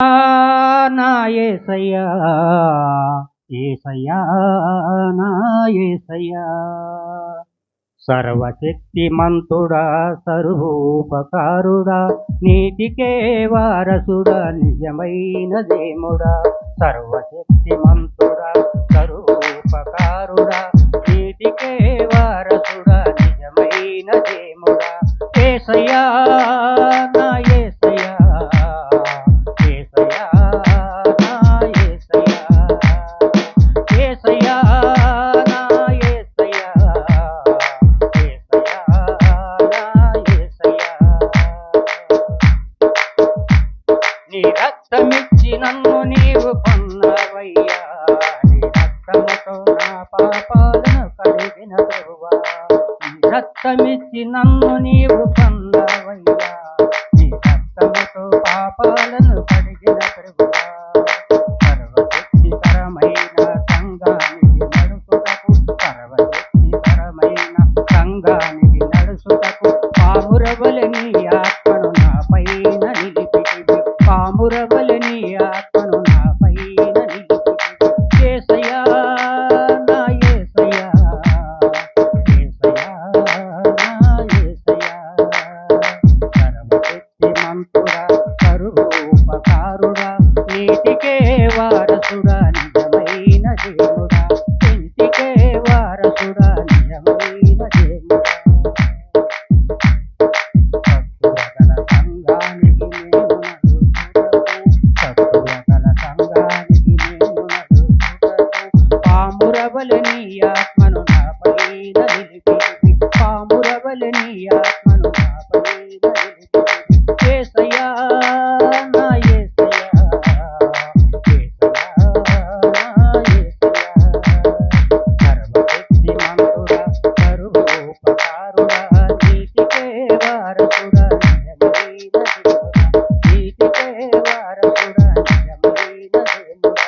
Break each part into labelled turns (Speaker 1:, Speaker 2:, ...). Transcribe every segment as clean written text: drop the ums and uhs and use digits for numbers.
Speaker 1: నా యేసయ్యా యేసయ్యా నా యేసయ్యా సర్వశక్తిమంతుడా సర్వోపకారుడా నీతికే వారసుడా నిజమైన దేముడా సర్వశక్తిమంతుడా సర్వోపకారుడా నీతికే వారసుడా నిజమైన దేముడా యేసయ్యా నా యేసయ్యా యేసయ్యా నా యేసయ్యా యేసయ్యా నా యేసయ్యా యేసయ్యా నా యేసయ్యా నీ రక్తమిచ్చి నన్ను నీవు కొన్నవయ్యా నీ రక్తముతో నా పాపాలను కడిగిన ప్రభువా నీ రక్తమిచ్చి నన్ను నీవు కొన్నవయ్యా నీ రక్తముతో పాపాలను కడిగిన ప్రభువా సర్వశక్తికరమైన సంఘానికి నడుచుటకు సర్వశక్తికరమైన సంఘానికి నడుచుటకు పామురవలని ఆత్మను నా పైన నిలిపితివి పామురవలని ఆత్మను నా పైన నిలిపితివి యేసయ్యా నా యేసయ్యా యేసయ్యా నా యేసయ్యా సర్వశక్తిమంతుడా సర్వోపకారుడా నీతికే వారసుడా నిజమైన దేవుడా ఇంటికే వారసుడా నిజమైన దేవుడా సత్తువగల సంఘానికి నేను సత్తువగల సంఘానికి నేను పామురవలని ఆత్మను నా పైన నిలిపితివి పామురవలని ఆత్మను నా పైన నిలిపితివి యేసయ్యా నా యేసయ్యా యేసయ్యా నా యేసయ్యా సర్వశక్తిమంతుడా సర్వోపకారుడా నీతికే వారసుడా నిజమైన దేవుడా నీతికే వారసుడా నిజమైన దేవుడా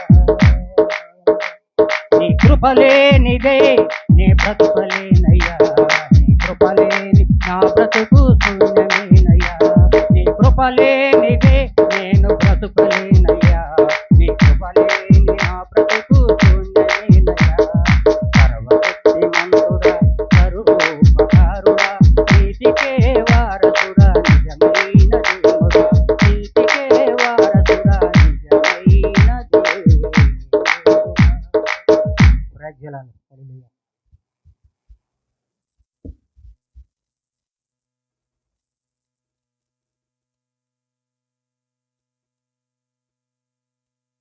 Speaker 1: నీ కృపలేనిదే నీ బ్రతుకలేనయ్యా నీ కృపలేని నా బ్రతుకు శూన్యమేనయ్యా నీ కృపలేనిదే నేను బ్రతుకలే